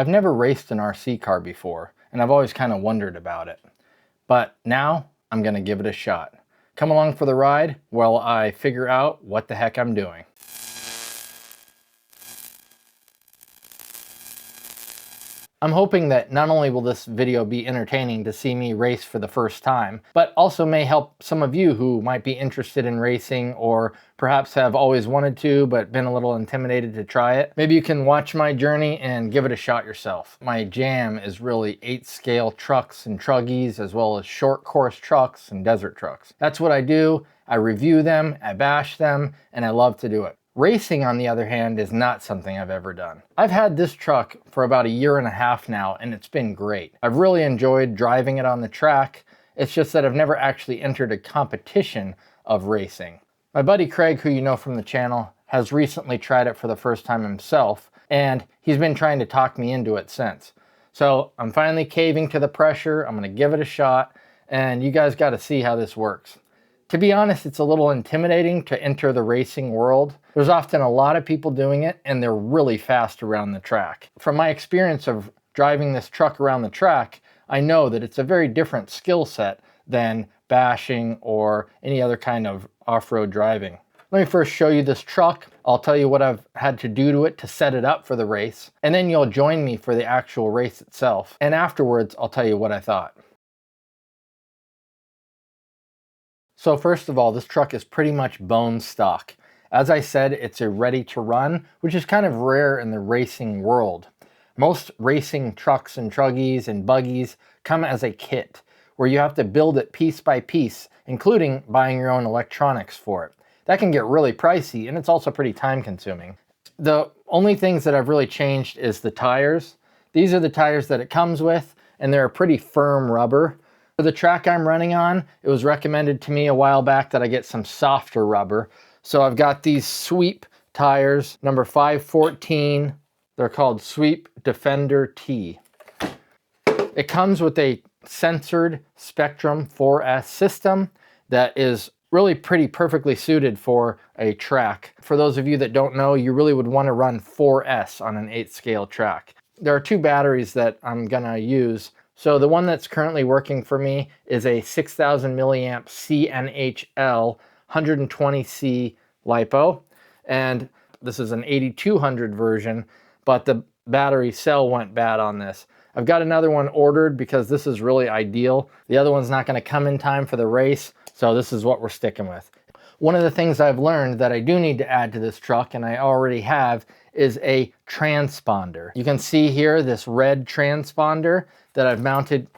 I've never raced an RC car before, and I've always kind of wondered about it. But now I'm gonna give it a shot. Come along for the ride while I figure out what the heck I'm doing. I'm hoping that not only will this video be entertaining to see me race for the first time, but also may help some of you who might be interested in racing or perhaps have always wanted to but been a little intimidated to try it. Maybe you can watch my journey and give it a shot yourself. My jam is really 8-scale trucks and truggies, as well as short course trucks and desert trucks. That's what I do. I review them, I bash them, and I love to do it. Racing, on the other hand, is not something I've ever done. I've had this truck for about 1.5 years now, and it's been great. I've really enjoyed driving it on the track. It's just that I've never actually entered a competition of racing. My buddy Craig, who you know from the channel, has recently tried it for the first time himself, and he's been trying to talk me into it since. So I'm finally caving to the pressure. I'm gonna give it a shot, and you guys gotta see how this works. To be honest, it's a little intimidating to enter the racing world. There's often a lot of people doing it, and they're really fast around the track. From my experience of driving this truck around the track, I know that it's a very different skill set than bashing or any other kind of off-road driving. Let me first show you this truck. I'll tell you what I've had to do to it to set it up for the race, and then you'll join me for the actual race itself. And afterwards, I'll tell you what I thought. So first of all, this truck is pretty much bone stock. As I said, it's a ready to run, which is kind of rare in the racing world. Most racing trucks and truggies and buggies come as a kit, where you have to build it piece by piece, including buying your own electronics for it. That can get really pricey, and it's also pretty time consuming. The only things that I've really changed is the tires. These are the tires that it comes with, and they're a pretty firm rubber. For the track I'm running on, it was recommended to me a while back that I get some softer rubber. So I've got these Sweep tires, number 514. They're called Sweep Defender T. It comes with a censored Spectrum 4S system that is really pretty perfectly suited for a track. For those of you that don't know, you really would want to run 4S on an 8-scale track. There are 2 batteries that I'm gonna use. So the one that's currently working for me is a 6,000 milliamp CNHL 120C LiPo. And this is an 8200 version, but the battery cell went bad on this. I've got another one ordered because this is really ideal. The other one's not gonna come in time for the race, so this is what we're sticking with. One of the things I've learned that I do need to add to this truck, and I already have, is a transponder. You can see here this red transponder that I've mounted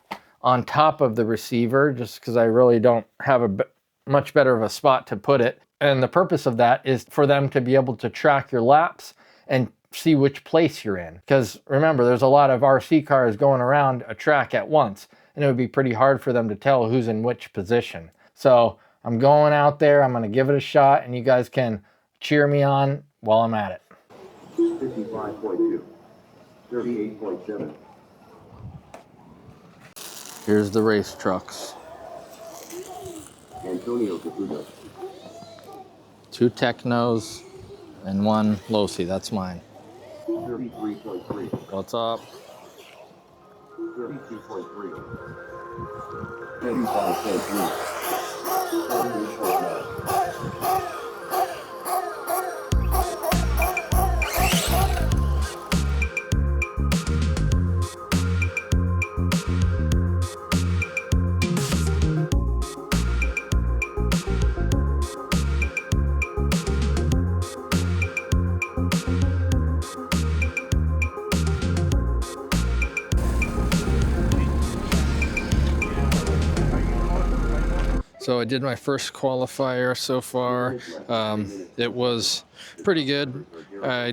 on top of the receiver just because I really don't have a much better of a spot to put it. And the purpose of that is for them to be able to track your laps and see which place you're in. Because remember, there's a lot of RC cars going around a track at once, and it would be pretty hard for them to tell who's in which position. So I'm going out there, I'm gonna give it a shot, and you guys can cheer me on while I'm at it. 55.2, 38.7. Here's the race trucks. Antonio Caputo. 2 Technos and 1 Losi, that's mine. 33.3. What's up? 32.3. 35.3. 38.9. So I did my first qualifier so far. It was pretty good. I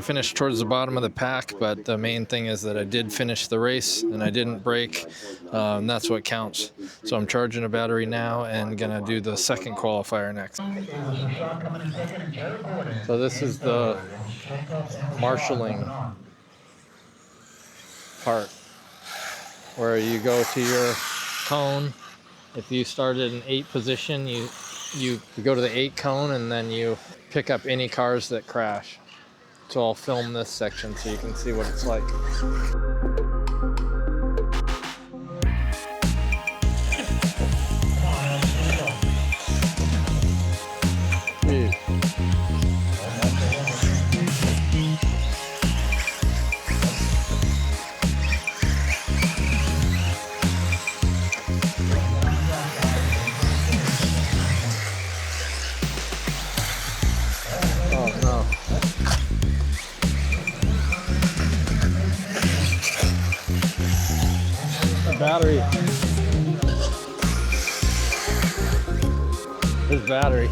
finished towards the bottom of the pack, but the main thing is that I did finish the race and I didn't break. That's what counts. So I'm charging a battery now and gonna do the second qualifier next. So this is the marshalling part where you go to your cone. If you started in 8 position, you go to the 8 cone and then you pick up any cars that crash. So I'll film this section so you can see what it's like. Oh no. The battery. His battery.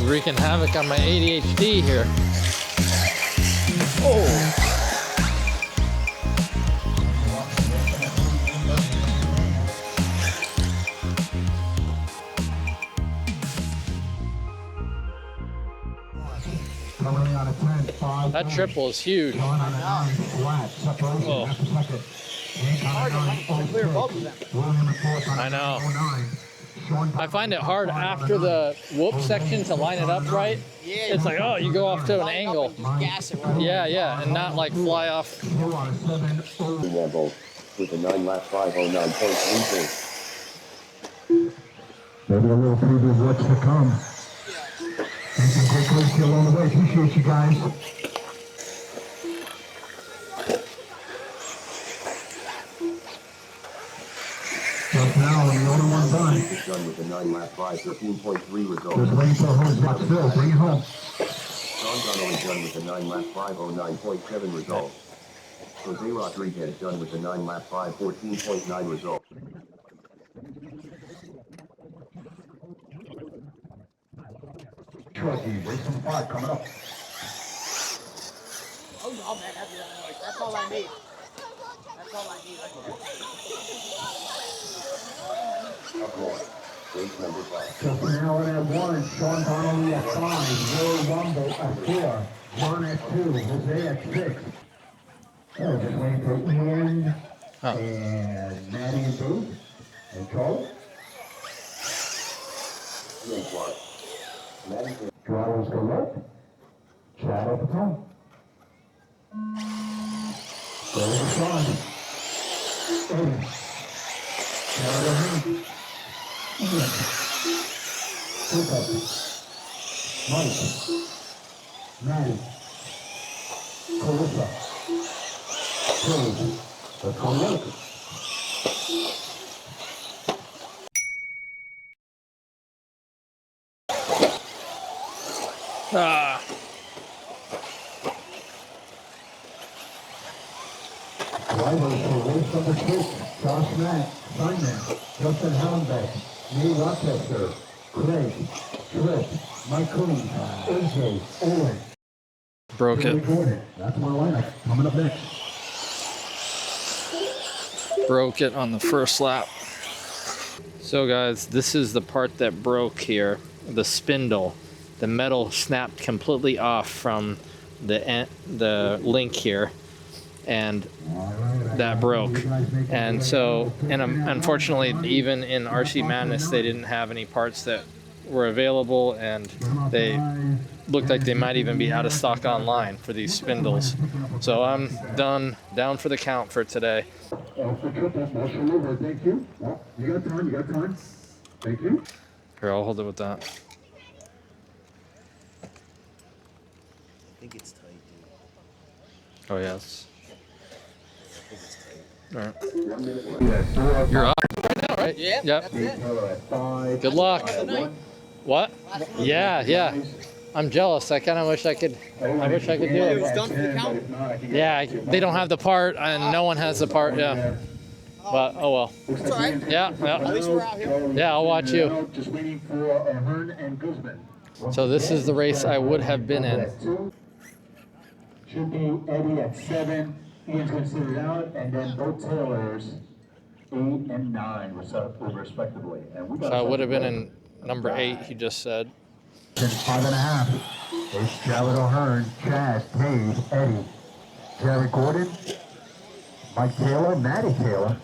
Wreaking havoc on my ADHD here. Oh. That triple is huge. Oh. I know. I find it hard after the whoop section to line it up right. It's like, oh, you go off to an angle. Yeah, and not like fly off. With a 9 lap 509.33. Maybe a little preview of what's to come. And some great coaching along the way. Appreciate you guys. Just now, the only one done. Done with a 9 lap 513.3 result. Just waiting for a hose box fill. Bring it home. Sean Donnelly done with a 9 lap 509.7 result. Jose Rodriguez done with a 9 lap 514.9 result. Trophy, race number 5 coming up. Oh no, man, that's all I need. That's all I need. Race number 5. Just now at 1, Sean Donnelly at 5, Will Rumble at 4, John at 2, Jose at 6. Oh, just waiting for Ian and Maddie and Booth and Charles. Ian Clark. Maddie. Drivers go left, Chad at the top. Go to Sean. Eddie. Chad at him. Ian. Cooper. Mike. Maddie. Carissa. George. Let's go left. Ah. Drivers for race number 6, Josh Mack, Simon, Justin Hallenbeck, Neil Rochester, Craig, Tripp, Mike Coons, AJ, Owen. Broke it. That's my lineup. Coming up next. Broke it on the first lap. So guys, this is the part that broke here. The spindle. The metal snapped completely off from the link here, and that broke. And so, unfortunately, even in RC Madness, they didn't have any parts that were available, and they looked like they might even be out of stock online for these spindles. So I'm down for the count for today. Thank you. You got time. Thank you. Here, I'll hold it with that. I think it's tight, dude. Oh, yes. I think it's tight. All right. You're up right now, right? Yeah. Yep. That's it. Good luck. What? Yeah. I'm jealous. I kind of wish I could do It was it. done for the count. Yeah, they don't have the part, and no one has the part. Yeah. But oh well. It's all right. Yeah. At least we're out here. Yeah, I'll watch you. Just waiting for Hearn and Guzman. So this is the race I would have been in. Should be Eddie at 7. Ian's considered out, and then both Taylors 8 and 9 respectively. And we got So I would have been in Number 8, he just said. 5.5. There's Jared O'Hearn, Chad, Dave, Eddie, Jerry Gordon, Mike Taylor, Matty Taylor.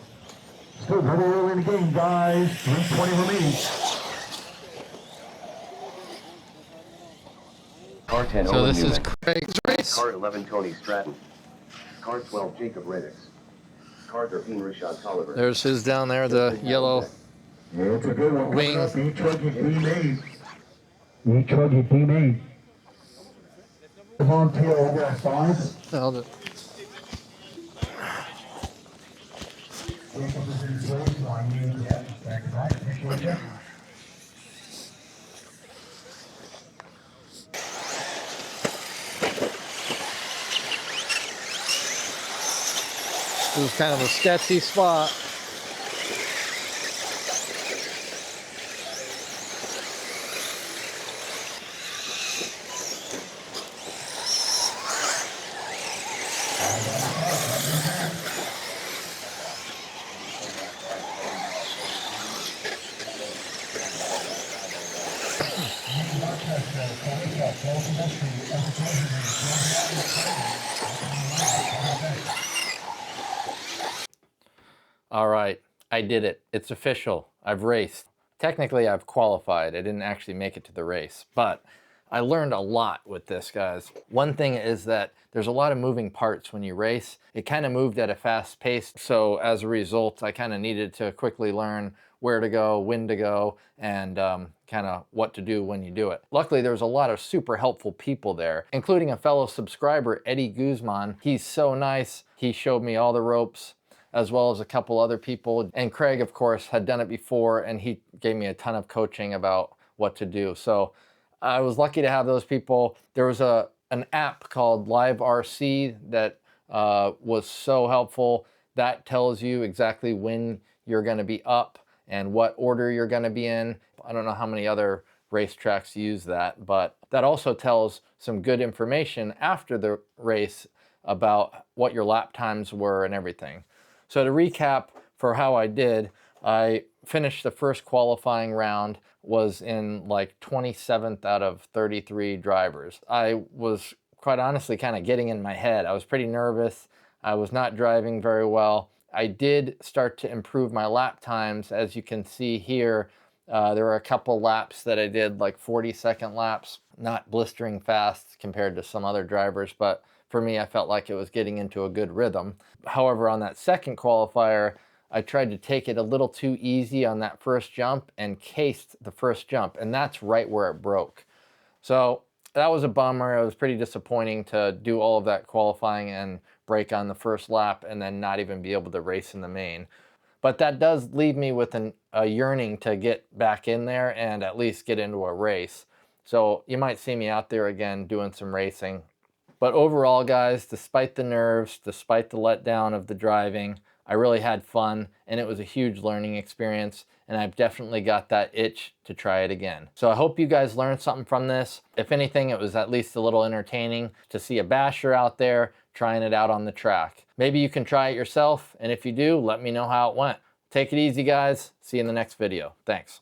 Still very early in the game, guys. 3:20 remaining. Car 10, So Owen this is Newman. Craig's race. Car 11, Tony Stratton. Car 12, Jacob Reddix. Car 13, Rashad Tolliver. There's his down there, the yellow It's a good one. wing. E-Truggy Team 8. E-Truggy Team 8. On tail over at 5. Held it. Jacob is in place. I need that. Back to back. Appreciate you. This is kind of a sketchy spot. All right, I did it. It's official. I've raced. Technically, I've qualified. I didn't actually make it to the race, but I learned a lot with this, guys. One thing is that there's a lot of moving parts when you race. It kind of moved at a fast pace, so as a result, I kind of needed to quickly learn where to go, when to go, and kind of what to do when you do it. Luckily, there was a lot of super helpful people there, including a fellow subscriber, Eddie Guzman. He's so nice. He showed me all the ropes, as well as a couple other people. And Craig, of course, had done it before, and he gave me a ton of coaching about what to do. So I was lucky to have those people. There was an app called Live RC that was so helpful. That tells you exactly when you're gonna be up and what order you're gonna be in. I don't know how many other racetracks use that, but that also tells some good information after the race about what your lap times were and everything. So to recap for how I did, I finished the first qualifying round, was in like 27th out of 33 drivers. I was quite honestly kind of getting in my head. I was pretty nervous. I was not driving very well. I did start to improve my lap times. As you can see here, there were a couple laps that I did, like 40-second laps, not blistering fast compared to some other drivers, but for me, I felt like it was getting into a good rhythm. However, on that second qualifier, I tried to take it a little too easy on that first jump and cased the first jump, and that's right where it broke. So that was a bummer. It was pretty disappointing to do all of that qualifying and break on the first lap and then not even be able to race in the main. But that does leave me with a yearning to get back in there and at least get into a race. So you might see me out there again doing some racing. But overall, guys, despite the nerves, despite the letdown of the driving, I really had fun, and it was a huge learning experience, and I've definitely got that itch to try it again. So I hope you guys learned something from this. If anything, it was at least a little entertaining to see a basher out there trying it out on the track. Maybe you can try it yourself, and if you do, let me know how it went. Take it easy, guys. See you in the next video. Thanks.